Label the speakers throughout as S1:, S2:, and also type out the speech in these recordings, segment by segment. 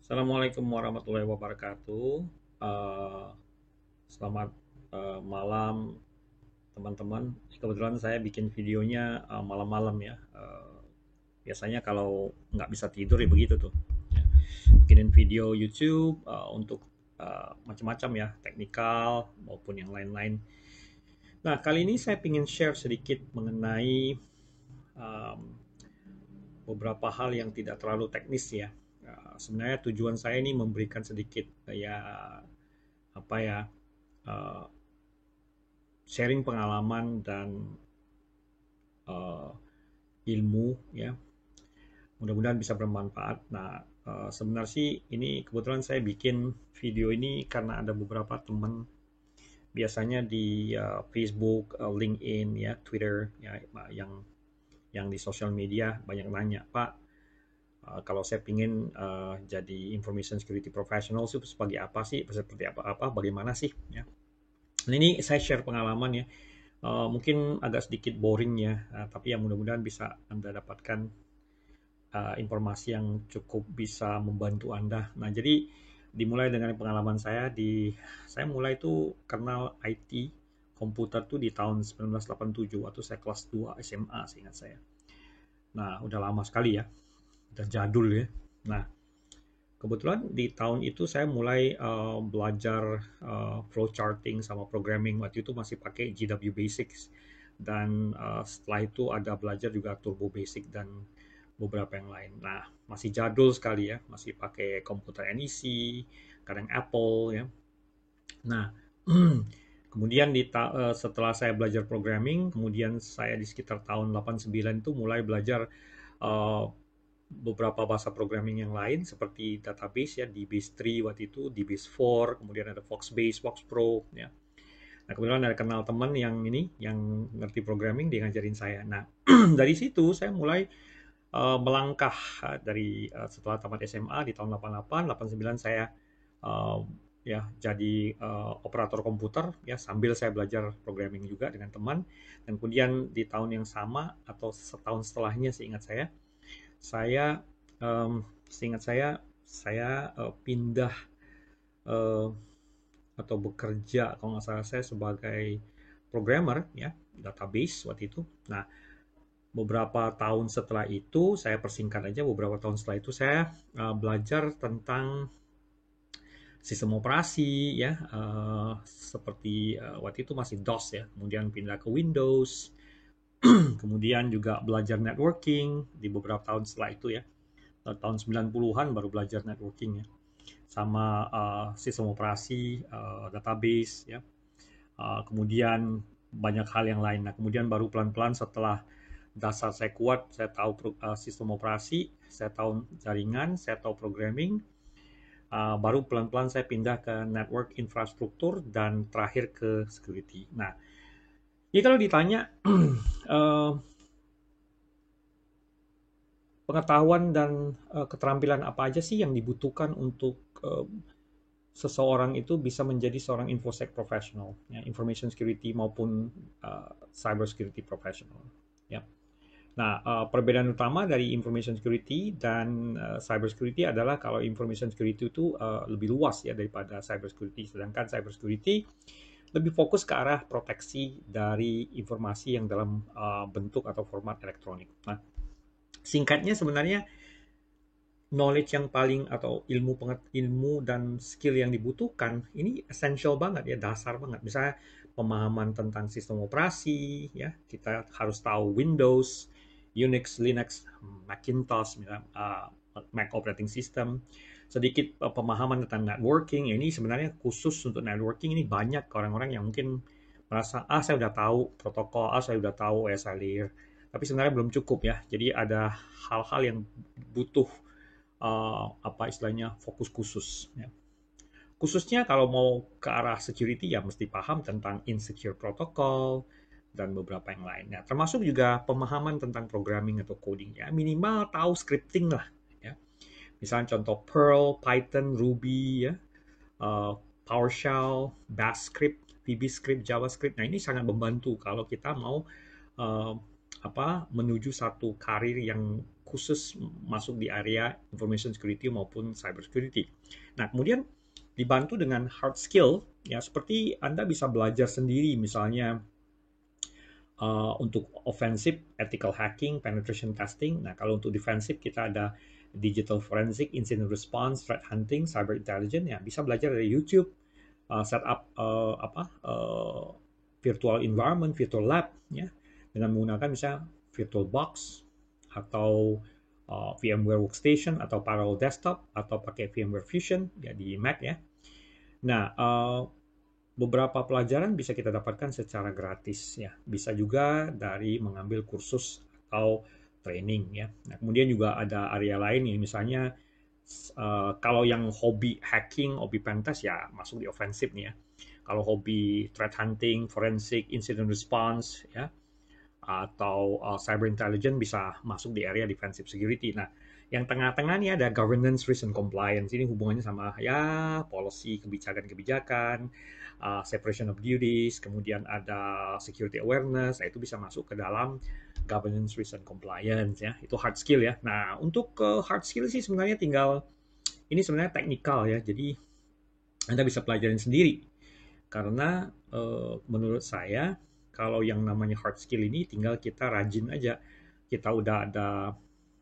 S1: Assalamualaikum warahmatullahi wabarakatuh. Eh, Selamat malam teman-teman. Kebetulan saya bikin videonya malam-malam ya. Biasanya kalau nggak bisa tidur ya begitu tuh. Ya. Bikinin video YouTube untuk macam-macam ya, teknikal maupun yang lain-lain. Nah, kali ini saya ingin share sedikit mengenai um, beberapa hal yang tidak terlalu teknis ya. Sebenarnya tujuan saya ini memberikan sedikit ya apa ya uh, sharing pengalaman dan uh, ilmu ya, mudah-mudahan bisa bermanfaat. Nah, sebenarnya sih ini kebetulan saya bikin video ini karena ada beberapa teman biasanya di Facebook, LinkedIn ya, Twitter ya, yang di sosial media banyak nanya, Pak, kalau saya ingin jadi information security professional sih sebagai apa sih, seperti apa, bagaimana sih ya. Nah, ini saya share pengalaman ya. Mungkin agak sedikit boring ya, tapi ya mudah-mudahan bisa Anda dapatkan informasi yang cukup bisa membantu Anda. Nah, jadi dimulai dengan pengalaman saya mulai itu kenal IT komputer tuh di tahun 1987 waktu saya kelas 2 SMA seingat saya. Nah, udah lama sekali ya, udah jadul ya. Nah, kebetulan di tahun itu saya mulai belajar flowcharting sama programming. Waktu itu masih pakai GW Basics. Dan setelah itu ada belajar juga Turbo Basic dan beberapa yang lain. Nah, masih jadul sekali ya, masih pakai komputer NEC, kadang Apple ya. Nah, kemudian setelah saya belajar programming, kemudian saya di sekitar tahun 89 itu mulai belajar uh, beberapa bahasa programming yang lain seperti database ya, DBase 3 waktu itu, DBase 4, kemudian ada Foxbase, Foxpro ya. Nah, kebetulan ada kenal teman yang yang ngerti programming, dia ngajarin saya. Nah, dari situ saya mulai melangkah dari setelah tamat SMA di tahun 88, 89 saya uh, ya jadi operator komputer ya, sambil saya belajar programming juga dengan teman. Dan kemudian di tahun yang sama atau setahun setelahnya saya seingat saya pindah uh, atau bekerja, kalau nggak salah saya sebagai programmer ya, database waktu itu. Nah, beberapa tahun setelah itu, saya persingkat aja, beberapa tahun setelah itu saya belajar tentang sistem operasi ya, seperti waktu itu masih DOS ya, kemudian pindah ke Windows, kemudian juga belajar networking di beberapa tahun setelah itu ya. Tahun 90-an baru belajar networking ya, sama sistem operasi, database ya. Kemudian banyak hal yang lain. Nah, kemudian baru pelan-pelan setelah dasar saya kuat, saya tahu sistem operasi, saya tahu jaringan, saya tahu programming, baru pelan-pelan saya pindah ke network infrastruktur dan terakhir ke security. Nah, jadi kalau ditanya uh, pengetahuan dan keterampilan apa aja sih yang dibutuhkan untuk seseorang itu bisa menjadi seorang infosec professional, ya, information security maupun cyber security professional. Ya. Nah, perbedaan utama dari information security dan cyber security adalah kalau information security itu lebih luas ya daripada cyber security, sedangkan cyber security lebih fokus ke arah proteksi dari informasi yang dalam bentuk atau format elektronik. Nah, singkatnya sebenarnya knowledge yang paling atau ilmu dan skill yang dibutuhkan ini essential banget ya, dasar banget. Misalnya pemahaman tentang sistem operasi ya, kita harus tahu Windows, Unix, Linux, Macintosh, misalnya, Mac operating system. Sedikit pemahaman tentang networking, ya ini sebenarnya khusus untuk networking. Ini banyak orang-orang yang mungkin merasa, saya udah tahu protokol, saya udah tahu OSI layer, tapi sebenarnya belum cukup ya. Jadi ada hal-hal yang butuh apa istilahnya fokus khusus ya. Khususnya kalau mau ke arah security ya mesti paham tentang insecure protocol dan beberapa yang lain. Ya, termasuk juga pemahaman tentang programming atau coding ya. Minimal tahu scripting lah ya. Misalnya contoh Perl, Python, Ruby ya, uh, PowerShell, Bash script, VB script, JavaScript. Nah, ini sangat membantu kalau kita mau uh, menuju satu karir yang khusus masuk di area information security maupun cyber security. Nah, kemudian dibantu dengan hard skill, ya seperti Anda bisa belajar sendiri, misalnya untuk offensive, ethical hacking, penetration testing. Nah, kalau untuk defensive kita ada digital forensic, incident response, threat hunting, cyber intelligence. Ya, bisa belajar dari YouTube, setup virtual environment, virtual lab, ya, dengan menggunakan misalnya VirtualBox atau VMware Workstation atau Parallel Desktop atau pakai VMware Fusion ya di Mac ya. Nah, beberapa pelajaran bisa kita dapatkan secara gratis ya. Bisa juga dari mengambil kursus atau training ya. Nah, kemudian juga ada area lain ya, misalnya kalau yang hobi hacking, hobi pentest ya masuk di offensive nih ya. Kalau hobi threat hunting, forensic, incident response ya, atau cyber intelligence bisa masuk di area defensive security. Nah, yang tengah-tengah nih ada governance, risk and compliance. Ini hubungannya sama ya policy, kebijakan-kebijakan, separation of duties, kemudian ada security awareness. Nah, itu bisa masuk ke dalam governance, risk and compliance ya. Itu hard skill ya. Nah, untuk hard skill sih sebenarnya tinggal ini sebenarnya teknikal ya. Jadi Anda bisa pelajarin sendiri. Karena menurut saya kalau yang namanya hard skill ini tinggal kita rajin aja. Kita udah ada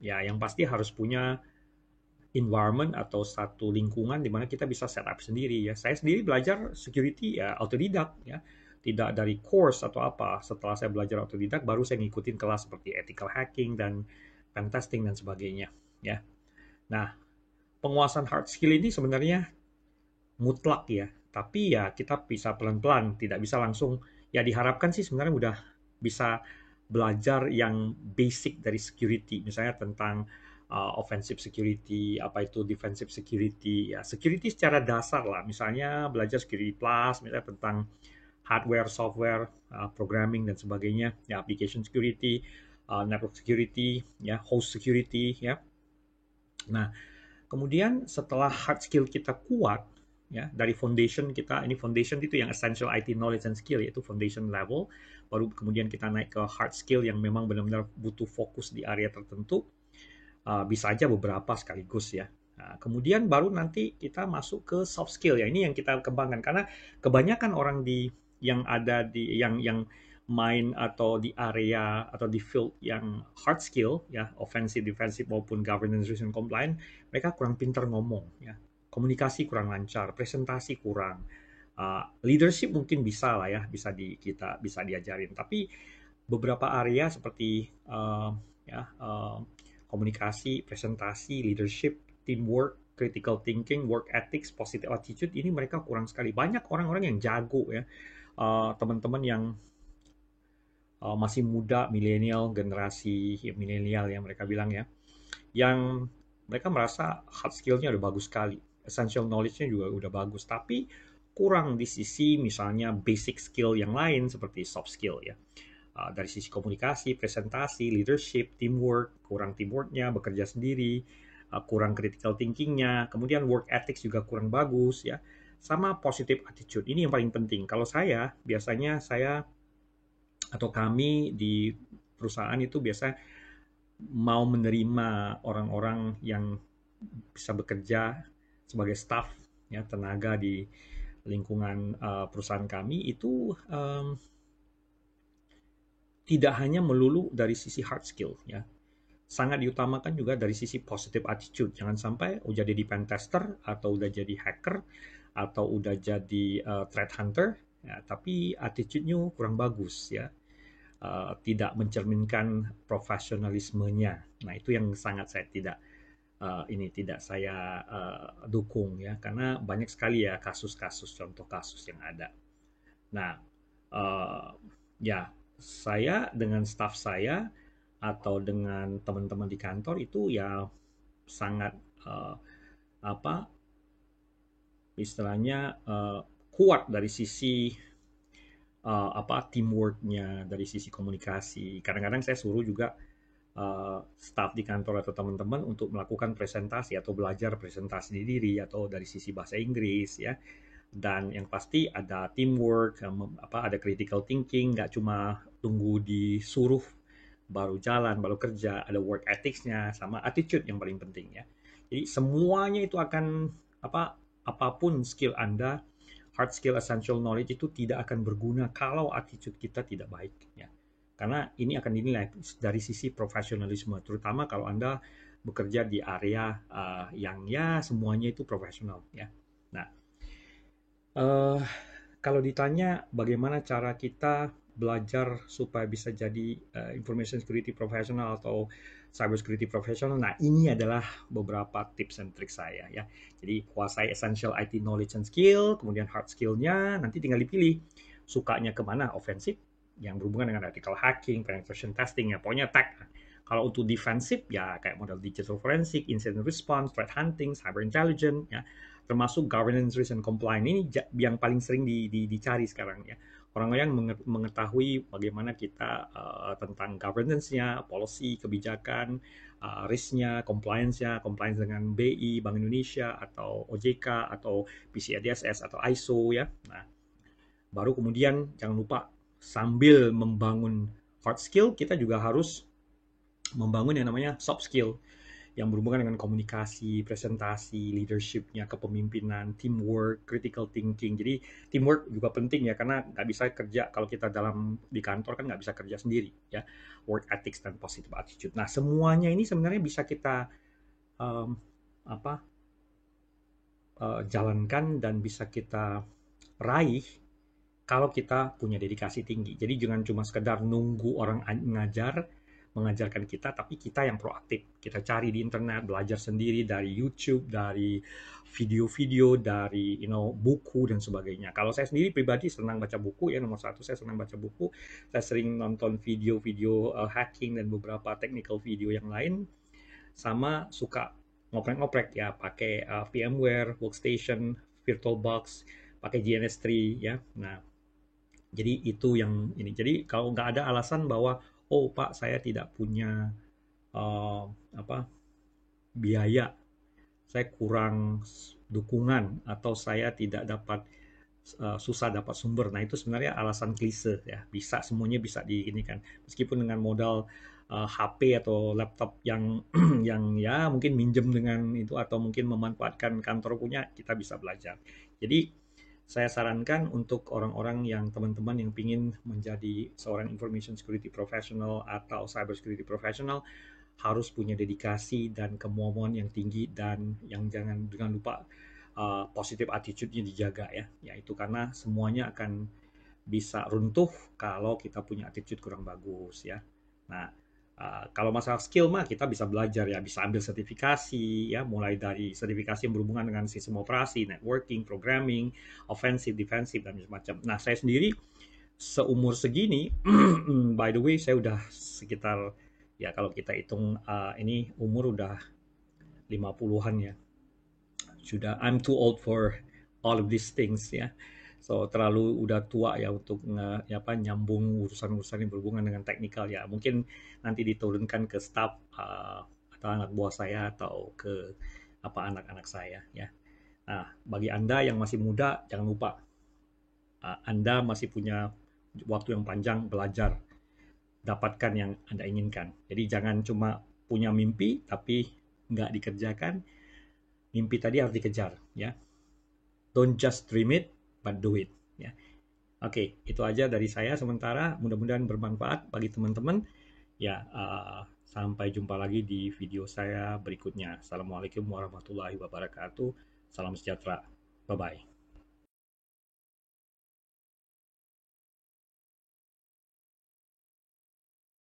S1: ya yang pasti harus punya environment atau satu lingkungan di mana kita bisa setup sendiri ya. Saya sendiri belajar security ya autodidak ya. Tidak dari course atau apa. Setelah saya belajar autodidak baru saya ngikutin kelas seperti ethical hacking dan pen testing dan sebagainya ya. Nah, penguasaan hard skill ini sebenarnya mutlak ya. Tapi ya kita bisa pelan-pelan, tidak bisa langsung. Ya diharapkan sih sebenarnya udah bisa belajar yang basic dari security, misalnya tentang offensive security, apa itu defensive security, ya security secara dasar lah, misalnya belajar security plus, misalnya tentang hardware, software, programming dan sebagainya, ya application security, network security, ya host security, ya. Nah, kemudian setelah hard skill kita kuat, ya dari foundation kita, ini foundation itu yang essential IT knowledge and skill, yaitu foundation level, baru kemudian kita naik ke hard skill yang memang benar-benar butuh fokus di area tertentu, bisa aja beberapa sekaligus ya. Nah, kemudian baru nanti kita masuk ke soft skill ya, ini yang kita kembangkan karena kebanyakan orang yang ada di yang main atau di area atau di field yang hard skill ya, offensive, defensive maupun governance, risk and compliance, mereka kurang pintar ngomong ya, komunikasi kurang lancar, presentasi kurang, leadership mungkin bisa lah ya, kita bisa diajarin, tapi beberapa area seperti ya komunikasi, presentasi, leadership, teamwork, critical thinking, work ethics, positive attitude, ini mereka kurang sekali. Banyak orang-orang yang jago ya, teman-teman yang masih muda, milenial, generasi milenial yang mereka bilang ya, yang mereka merasa hard skill-nya udah bagus sekali, essential knowledge-nya juga udah bagus, tapi kurang di sisi misalnya basic skill yang lain seperti soft skill ya. Dari sisi komunikasi, presentasi, leadership, teamwork, kurang teamworknya, bekerja sendiri, kurang critical thinkingnya, kemudian work ethics juga kurang bagus ya, sama positive attitude. Ini yang paling penting. Kalau saya, biasanya saya atau kami di perusahaan itu biasa mau menerima orang-orang yang bisa bekerja sebagai staff ya, tenaga di lingkungan perusahaan kami itu tidak hanya melulu dari sisi hard skill ya, sangat diutamakan juga dari sisi positive attitude. Jangan sampai udah jadi pen tester atau udah jadi hacker atau udah jadi threat hunter ya, tapi attitude-nya kurang bagus ya, tidak mencerminkan profesionalismenya. Nah, itu yang sangat saya tidak saya dukung ya, karena banyak sekali ya kasus-kasus, contoh kasus yang ada. Nah, ya saya dengan staff saya atau dengan teman-teman di kantor itu ya sangat apa istilahnya kuat dari sisi teamworknya, dari sisi komunikasi. Kadang-kadang saya suruh juga staff di kantor atau teman-teman untuk melakukan presentasi atau belajar presentasi diri atau dari sisi bahasa Inggris ya. Dan yang pasti ada teamwork, ada critical thinking, nggak cuma tunggu disuruh baru jalan, baru kerja, ada work ethics-nya, sama attitude yang paling penting ya. Jadi semuanya itu akan apapun skill Anda, hard skill, essential knowledge itu tidak akan berguna kalau attitude kita tidak baik ya. Karena ini akan dinilai dari sisi profesionalisme, terutama kalau Anda bekerja di area yang ya semuanya itu profesional ya. Nah, kalau ditanya bagaimana cara kita belajar supaya bisa jadi information security professional atau cyber security professional, nah ini adalah beberapa tips and trik saya ya. Jadi kuasai essential IT knowledge and skill, kemudian hard skill-nya nanti tinggal dipilih sukanya kemana, offensive yang berhubungan dengan ethical hacking, penetration testing ya, pokoknya tech. Kalau untuk defensif ya kayak model digital forensic, incident response, threat hunting, cyber intelligence ya, termasuk governance, risk, and compliance ini yang paling sering dicari sekarang ya. Orang-orang mengetahui bagaimana kita tentang governance-nya, policy, kebijakan, risk-nya, compliance-nya, compliance dengan BI, Bank Indonesia, atau OJK, atau PCI DSS, atau ISO ya. Nah, baru kemudian jangan lupa sambil membangun hard skill, kita juga harus membangun yang namanya soft skill yang berhubungan dengan komunikasi, presentasi, leadership-nya, kepemimpinan, teamwork, critical thinking. Jadi teamwork juga penting ya, karena nggak bisa kerja kalau kita di kantor kan nggak bisa kerja sendiri ya. Work ethics dan positive attitude. Nah semuanya ini sebenarnya bisa kita um, jalankan dan bisa kita raih kalau kita punya dedikasi tinggi. Jadi jangan cuma sekedar nunggu orang mengajarkan kita, tapi kita yang proaktif. Kita cari di internet, belajar sendiri dari YouTube, dari video-video, dari buku dan sebagainya. Kalau saya sendiri pribadi senang baca buku ya, nomor satu saya senang baca buku. Saya sering nonton video-video hacking dan beberapa technical video yang lain. Sama suka ngoprek-ngoprek ya, pakai VMware, Workstation, VirtualBox, pakai GNS3 ya. Nah, jadi itu yang ini. Jadi kalau nggak ada alasan bahwa oh Pak saya tidak punya uh, biaya, saya kurang dukungan atau saya tidak dapat susah dapat sumber. Nah itu sebenarnya alasan klise ya. Bisa semuanya bisa kan. Meskipun dengan modal HP atau laptop yang yang ya mungkin minjem dengan itu atau mungkin memanfaatkan kantor punya, kita bisa belajar. Jadi saya sarankan untuk orang-orang yang teman-teman yang ingin menjadi seorang information security professional atau cyber security professional harus punya dedikasi dan kemauan yang tinggi, dan yang jangan lupa positive attitude-nya dijaga ya. Yaitu karena semuanya akan bisa runtuh kalau kita punya attitude kurang bagus ya. Nah, kalau masalah skill mah kita bisa belajar ya, bisa ambil sertifikasi ya, mulai dari sertifikasi yang berhubungan dengan sistem operasi, networking, programming, offensive, defensive dan macam-macam. Nah, saya sendiri seumur segini, by the way, saya udah sekitar ya kalau kita hitung ini umur udah 50-an ya. Sudah I'm too old for all of these things ya. So terlalu udah tua ya untuk nyambung urusan-urusan yang berhubungan dengan teknikal ya. Mungkin nanti diturunkan ke staff atau anak buah saya atau ke anak-anak saya ya. Nah, bagi Anda yang masih muda jangan lupa Anda masih punya waktu yang panjang belajar. Dapatkan yang Anda inginkan. Jadi jangan cuma punya mimpi tapi nggak dikerjakan. Mimpi tadi harus dikejar ya. Don't just dream it, but do it. Ya. Oke, itu aja dari saya sementara. Mudah-mudahan bermanfaat bagi teman-teman. Ya, sampai jumpa lagi di video saya berikutnya. Assalamualaikum warahmatullahi wabarakatuh. Salam sejahtera. Bye-bye.